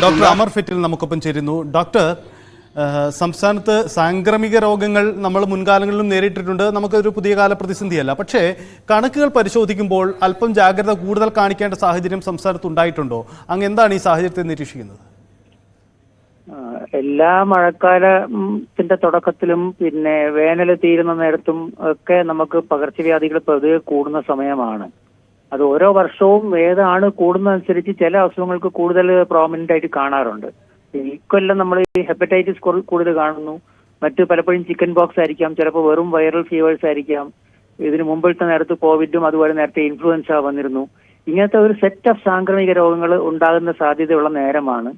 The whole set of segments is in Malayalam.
ഡോക്ടർ അമർ ഫെറ്റിൽ നമുക്കൊപ്പം ചേരുന്നു. ഡോക്ടർ, സംസ്ഥാനത്ത് സാംക്രമിക രോഗങ്ങൾ നമ്മൾ മുൻകാലങ്ങളിലും നേരിട്ടിട്ടുണ്ട്. നമുക്കൊരു പുതിയ കാല പ്രതിസന്ധിയല്ല. പക്ഷേ കണക്കുകൾ പരിശോധിക്കുമ്പോൾ അല്പം ജാഗ്രത കൂടുതൽ കാണിക്കേണ്ട സാഹചര്യം സംസ്ഥാനത്ത് ഉണ്ടായിട്ടുണ്ടോ? അങ്ങ് എന്താണ് ഈ സാഹചര്യത്തെ നിരീക്ഷിക്കുന്നത്? എല്ലാ മഴക്കാലത്തിന്റെ തുടക്കത്തിലും പിന്നെ വേനൽ തീരുന്ന നേരത്തും ഒക്കെ നമുക്ക് പകർച്ചവ്യാധികൾ പൊതുവെ കൂടുന്ന സമയമാണ്. അത് ഓരോ വർഷവും ഏതാണ് കൂടുന്നതനുസരിച്ച് ചില അസുഖങ്ങൾക്ക് കൂടുതൽ പ്രോമിനന്റ് ആയിട്ട് കാണാറുണ്ട്. ഇക്കൊല്ലം നമ്മൾ ഈ ഹെപ്പറ്റൈറ്റിസ് കൂടുതൽ കാണുന്നു. മറ്റ് പലപ്പോഴും ചിക്കൻ ബോക്സ് ആയിരിക്കാം, ചിലപ്പോൾ വെറും വൈറൽ ഫീവേഴ്സ് ആയിരിക്കാം. ഇതിന് മുമ്പിലത്തെ നേരത്ത് കോവിഡും അതുപോലെ നേരത്തെ ഇൻഫ്ലുവൻസ വന്നിരുന്നു. ഇങ്ങനത്തെ ഒരു സെറ്റ് ഓഫ് സാംക്രമിക രോഗങ്ങൾ ഉണ്ടാകുന്ന സാധ്യതയുള്ള നേരമാണ്.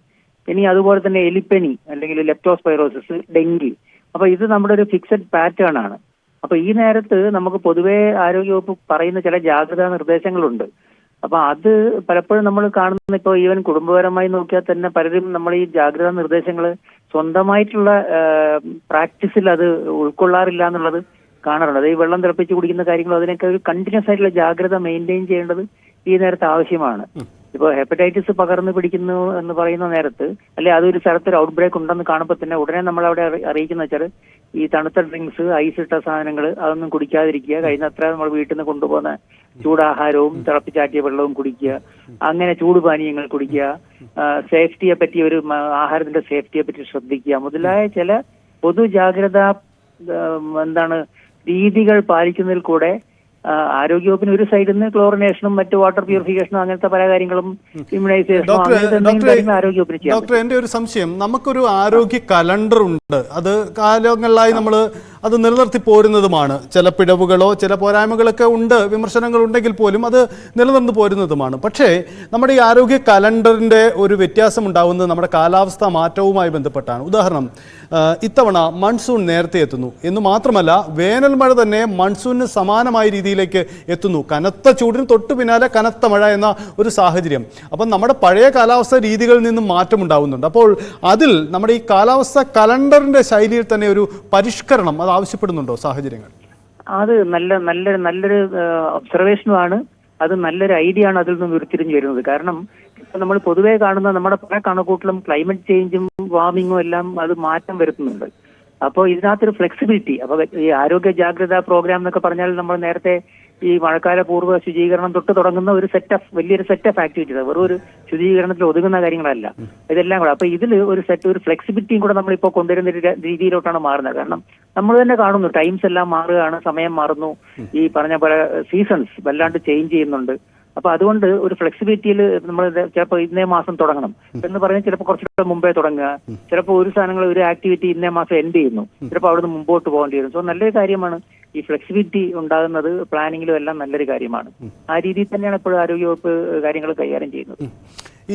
ഇനി അതുപോലെ തന്നെ എലിപ്പനി അല്ലെങ്കിൽ ലെപ്റ്റോസ്പൈറോസിസ്, ഡെങ്കി. അപ്പൊ ഇത് നമ്മുടെ ഒരു ഫിക്സഡ് പാറ്റേൺ ആണ്. അപ്പൊ ഈ നേരത്ത് നമുക്ക് പൊതുവേ ആരോഗ്യവകുപ്പ് പറയുന്ന ചില ജാഗ്രതാ നിർദ്ദേശങ്ങളുണ്ട്. അപ്പൊ അത് പലപ്പോഴും നമ്മൾ കാണുന്ന ഇപ്പോൾ ഈവൻ കുടുംബപരമായി നോക്കിയാൽ തന്നെ പലരും നമ്മൾ ഈ ജാഗ്രതാ നിർദ്ദേശങ്ങൾ സ്വന്തമായിട്ടുള്ള പ്രാക്ടീസിൽ അത് ഉൾക്കൊള്ളാറില്ല എന്നുള്ളത് കാണാറുണ്ട്. അത് ഈ വെള്ളം തിളപ്പിച്ച് കുടിക്കുന്ന കാര്യങ്ങളും അതിനൊക്കെ ഒരു കണ്ടിന്യൂസ് ആയിട്ടുള്ള ജാഗ്രത മെയിൻറ്റെയിൻ ചെയ്യേണ്ടത് ഈ നേരത്തെ ആവശ്യമാണ്. ഇപ്പോൾ ഹെപ്പറ്റൈറ്റിസ് പകർന്നു പിടിക്കുന്നു എന്ന് പറയുന്ന നേരത്ത് അല്ലെ അതൊരു സ്ഥലത്തൊരു ഔട്ട് ബ്രേക്ക് ഉണ്ടെന്ന് കാണുമ്പോൾ തന്നെ ഉടനെ നമ്മൾ അവിടെ അറിയിക്കുന്ന വെച്ചാൽ ഈ തണുത്ത ഡ്രിങ്ക്സ്, ഐസ് ഇട്ട സാധനങ്ങൾ അതൊന്നും കുടിക്കാതിരിക്കുക. കഴിയുന്നത്ര നമ്മൾ വീട്ടിൽ നിന്ന് കൊണ്ടുപോകുന്ന ചൂടാഹാരവും തിളപ്പിച്ചാറ്റിയ വെള്ളവും കുടിക്കുക. അങ്ങനെ ചൂടുപാനീയങ്ങൾ കുടിക്കുക. സേഫ്റ്റിയെ പറ്റി ഒരു ആഹാരത്തിന്റെ സേഫ്റ്റിയെ പറ്റി ശ്രദ്ധിക്കുക. മുതലായ ചില പൊതു ജാഗ്രതാ രീതികൾ പാലിക്കുന്നതിൽ കൂടെ ആരോഗ്യവകുപ്പിന് ഒരു സൈഡിൽ നിന്ന് ക്ലോറിനേഷനും മറ്റു വാട്ടർ പ്യൂരിഫിക്കേഷനും അങ്ങനത്തെ പല കാര്യങ്ങളും ഇമ്മ്യൂണൈസേഷനും ആരോഗ്യവകുപ്പിന് ചെയ്യാം. ഡോക്ടർ, എന്റെ ഒരു സംശയം, നമുക്കൊരു ആരോഗ്യ കലണ്ടർ ഉണ്ട്. അത് കാലങ്ങളായി നമ്മൾ അത് നിലനിർത്തി പോരുന്നതുമാണ്. ചില പിഴവുകളോ ചില പോരായ്മകളൊക്കെ ഉണ്ട്, വിമർശനങ്ങൾ ഉണ്ടെങ്കിൽ പോലും അത് നിലനിർന്നു പോരുന്നതുമാണ്. പക്ഷേ നമ്മുടെ ഈ ആരോഗ്യ കലണ്ടറിന്റെ ഒരു വ്യത്യാസം ഉണ്ടാകുന്നത് നമ്മുടെ കാലാവസ്ഥാ മാറ്റവുമായി ബന്ധപ്പെട്ടാണ്. ഉദാഹരണം, ഇത്തവണ മൺസൂൺ നേരത്തെ എത്തുന്നു എന്ന് മാത്രമല്ല, വേനൽ മഴ തന്നെ മൺസൂണിന് സമാനമായ രീതിയിലേക്ക് എത്തുന്നു. കനത്ത ചൂടിന് തൊട്ടു പിന്നാലെ കനത്ത മഴ എന്ന ഒരു സാഹചര്യം. അപ്പം നമ്മുടെ പഴയ കാലാവസ്ഥ രീതികളിൽ നിന്നും മാറ്റം ഉണ്ടാകുന്നുണ്ട്. അപ്പോൾ അതിൽ നമ്മുടെ ഈ കാലാവസ്ഥ കലണ്ടറിന്റെ ശൈലിയിൽ തന്നെ ഒരു പരിഷ്കരണം അത് ആവശ്യപ്പെടുന്നുണ്ടോ സാഹചര്യങ്ങൾ? അത് നല്ലൊരു ഒബ്സർവേഷനുമാണ്. അത് നല്ലൊരു ഐഡിയ ആണ് അതിൽ നിന്ന് ഉരുത്തിരിഞ്ഞു വരുന്നത്. കാരണം ഇപ്പൊ നമ്മൾ പൊതുവെ കാണുന്ന നമ്മുടെ പല കണക്കൂട്ടലും ക്ലൈമറ്റ് ചേഞ്ചും വാർമിങ്ങും എല്ലാം അത് മാറ്റം വരുത്തുന്നുണ്ട്. അപ്പോൾ ഇതിനകത്തൊരു ഫ്ലെക്സിബിലിറ്റി. അപ്പൊ ഈ ആരോഗ്യ ജാഗ്രതാ പ്രോഗ്രാം എന്നൊക്കെ പറഞ്ഞാൽ നമ്മൾ നേരത്തെ ഈ മഴക്കാല പൂർവ്വ ശുചീകരണം തൊട്ട് തുടങ്ങുന്ന ഒരു വലിയൊരു സെറ്റ് ഓഫ് ആക്ടിവിറ്റീസ്, വെറും ഒരു ശുചീകരണത്തിൽ ഒതുങ്ങുന്ന കാര്യങ്ങളല്ല ഇതെല്ലാം കൂടെ. അപ്പൊ ഇതിൽ ഒരു ഫ്ലെക്സിബിലിറ്റിയും കൂടെ നമ്മളിപ്പോൾ കൊണ്ടുവരുന്ന രീതിയിലോട്ടാണ് മാറുന്നത്. കാരണം നമ്മൾ തന്നെ കാണുന്നു ടൈംസ് എല്ലാം മാറുകയാണ്, സമയം മാറുന്നു, ഈ പറഞ്ഞ പോലെ സീസൺസ് വല്ലാണ്ട് ചേഞ്ച് ചെയ്യുന്നുണ്ട്. അപ്പൊ അതുകൊണ്ട് ഒരു ഫ്ലെക്സിബിലിറ്റിയിൽ നമ്മൾ ചിലപ്പോൾ ഇന്നേ മാസം തുടങ്ങണം എന്ന് പറഞ്ഞാൽ ചിലപ്പോൾ കുറച്ചുകൂടെ മുമ്പേ തുടങ്ങുക, ചിലപ്പോൾ ഒരു സാധനങ്ങൾ ഒരു ആക്ടിവിറ്റി ഇന്നേ മാസം എൻഡ് ചെയ്യുന്നു, ചിലപ്പോൾ അവിടുന്ന് മുമ്പോട്ട് പോകേണ്ടി വരും. സോ നല്ലൊരു കാര്യമാണ് ഈ ഫ്ലെക്സിബിലിറ്റി ഉണ്ടാകുന്നത്. പ്ലാനിങ്ങിലും എല്ലാം നല്ലൊരു കാര്യമാണ്. ആ രീതിയിൽ തന്നെയാണ് ഇപ്പോഴും ആരോഗ്യവകുപ്പ് കാര്യങ്ങൾ കൈകാര്യം ചെയ്യുന്നത്.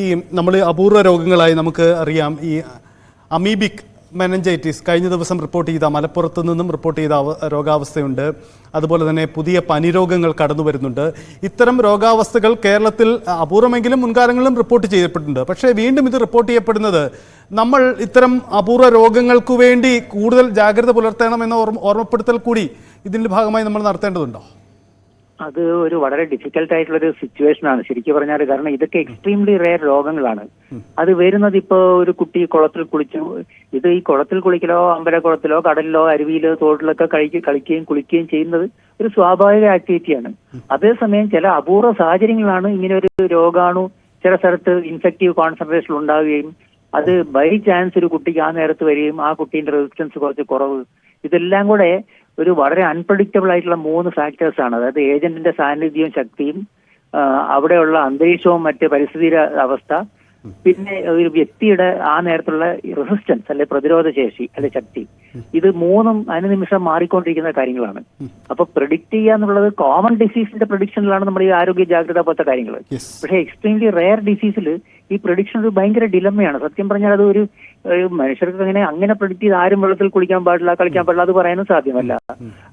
ഈ നമ്മൾ അപൂർവ രോഗങ്ങളായി നമുക്ക് അറിയാം, ഈ അമീബിക് മെനഞ്ചൈറ്റിസ് കഴിഞ്ഞ ദിവസം റിപ്പോർട്ട് ചെയ്ത, മലപ്പുറത്ത് നിന്നും റിപ്പോർട്ട് ചെയ്ത രോഗാവസ്ഥയുണ്ട്. അതുപോലെ തന്നെ പുതിയ പനിരോഗങ്ങൾ കടന്നു വരുന്നുണ്ട്. ഇത്തരം രോഗാവസ്ഥകൾ കേരളത്തിൽ അപൂർവമെങ്കിലും മുൻകാലങ്ങളിലും റിപ്പോർട്ട് ചെയ്യപ്പെട്ടിട്ടുണ്ട്. പക്ഷേ വീണ്ടും ഇത് റിപ്പോർട്ട് ചെയ്യപ്പെടുന്നത് നമ്മൾ ഇത്തരം അപൂർവ രോഗങ്ങൾക്കു വേണ്ടി കൂടുതൽ ജാഗ്രത പുലർത്തണമെന്ന ഓർമ്മപ്പെടുത്തൽ കൂടി ഇതിൻ്റെ ഭാഗമായി നമ്മൾ നടത്തേണ്ടതുണ്ടോ? അത് ഒരു വളരെ ഡിഫിക്കൽട്ട് ആയിട്ടുള്ളൊരു സിറ്റുവേഷൻ ആണ് ശരിക്കും പറഞ്ഞാൽ. കാരണം ഇതൊക്കെ എക്സ്ട്രീംലി റെയർ രോഗങ്ങളാണ്. അത് വരുന്നത് ഇപ്പോ ഒരു കുട്ടി കുളത്തിൽ കുളിച്ചു, ഇത് ഈ കുളത്തിൽ കുളിക്കലോ അമ്പലക്കുളത്തിലോ കടലിലോ അരുവിയിലോ തോട്ടിലൊക്കെ കളിക്കുകയും കുളിക്കുകയും ചെയ്യുന്നത് ഒരു സ്വാഭാവിക ആക്ടിവിറ്റിയാണ്. അതേസമയം ചില അപൂർവ സാഹചര്യങ്ങളാണ് ഇങ്ങനെ ഒരു രോഗാണു ചില സ്ഥലത്ത് ഇൻഫെക്റ്റീവ് കോൺസെൻട്രേഷൻ ഉണ്ടാവുകയും അത് ബൈ ചാൻസ് ഒരു കുട്ടിക്ക് ആ നേരത്ത് വരികയും ആ കുട്ടീന്റെ റെസിസ്റ്റൻസ് കുറച്ച് കുറവ്, ഇതെല്ലാം കൂടെ ഒരു വളരെ അൺപ്രഡിക്റ്റബിൾ ആയിട്ടുള്ള 3 ഫാക്ടേഴ്സ് ആണ്. അതായത് ഏജന്റിന്റെ സാന്നിധ്യവും ശക്തിയും, അവിടെയുള്ള അന്തരീക്ഷവും മറ്റ് പരിസ്ഥിതിയുടെ അവസ്ഥ, പിന്നെ ഒരു വ്യക്തിയുടെ ആ നേരത്തുള്ള റെസിസ്റ്റൻസ് അല്ലെ പ്രതിരോധ ശേഷി അല്ലെ ശക്തി. ഇത് 3ഉം അനുനിമിഷം മാറിക്കൊണ്ടിരിക്കുന്ന കാര്യങ്ങളാണ്. അപ്പൊ പ്രിഡിക്റ്റ് ചെയ്യുക എന്നുള്ളത് കോമൺ ഡിസീസിന്റെ പ്രഡിക്ഷനിലാണ് നമ്മുടെ ഈ ആരോഗ്യ ജാഗ്രത പോലത്തെ കാര്യങ്ങൾ. പക്ഷേ എക്സ്ട്രീംലി റെയർ ഡിസീസിൽ ഈ പ്രഡിക്ഷൻ ഒരു ഭയങ്കര ഡിലമ്മയാണ്. സത്യം പറഞ്ഞാൽ അത് ഒരു മനുഷ്യർക്ക് അങ്ങനെ പ്രിഡിക്റ്റ് ചെയ്ത് ആരും വെള്ളത്തിൽ കുളിക്കാൻ പാടില്ല, കളിക്കാൻ പാടില്ല, അത് പറയാനും സാധ്യമല്ല.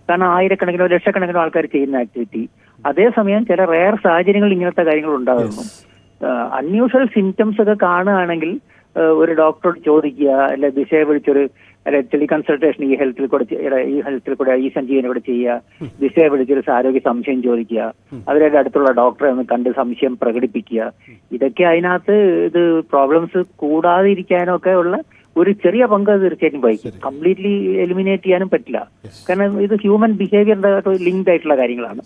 കാരണം ആയിരക്കണക്കിനോ ലക്ഷക്കണക്കിനോ ആൾക്കാർ ചെയ്യുന്ന ആക്ടിവിറ്റി. അതേസമയം ചില റെയർ സാഹചര്യങ്ങളിൽ ഇങ്ങനത്തെ കാര്യങ്ങൾ ഉണ്ടാകുന്നു. അൺയൂഷ്വൽ സിംറ്റംസ് ഒക്കെ കാണുകയാണെങ്കിൽ ഒരു ഡോക്ടറോട് ചോദിക്കുക, അല്ലെ ദിശയെ വിളിച്ചൊരു ടെലി കൺസൾട്ടേഷൻ ഈ ഹെൽത്തിൽ കൂടെ ഈ സഞ്ജീവനെ കൂടെ ചെയ്യുക, ദിശയെ വിളിച്ചൊരു ആരോഗ്യ സംശയം ചോദിക്കുക, അവരുടെ അടുത്തുള്ള ഡോക്ടറെ ഒന്ന് കണ്ട് സംശയം പ്രകടിപ്പിക്കുക. ഇതൊക്കെ അതിനകത്ത് ഇത് പ്രോബ്ലംസ് കൂടാതിരിക്കാനൊക്കെ ഉള്ള ഒരു ചെറിയ പങ്ക് തീർച്ചയായിട്ടും വഹിക്കും. കംപ്ലീറ്റ്ലി എലിമിനേറ്റ് ചെയ്യാനും പറ്റില്ല, കാരണം ഇത് ഹ്യൂമൻ ബിഹേവിയറിന്റെ ലിങ്ക്ഡ് ആയിട്ടുള്ള കാര്യങ്ങളാണ്.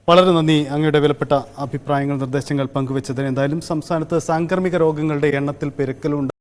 വളരെ നന്ദി അങ്ങയുടെ വിലപ്പെട്ട അഭിപ്രായങ്ങൾ നിർദ്ദേശങ്ങൾ പങ്കുവച്ചതിന്. എന്തായാലും സംസ്ഥാനത്ത് സാംക്രമിക രോഗങ്ങളുടെ എണ്ണത്തിൽ പെരുക്കലുണ്ട്.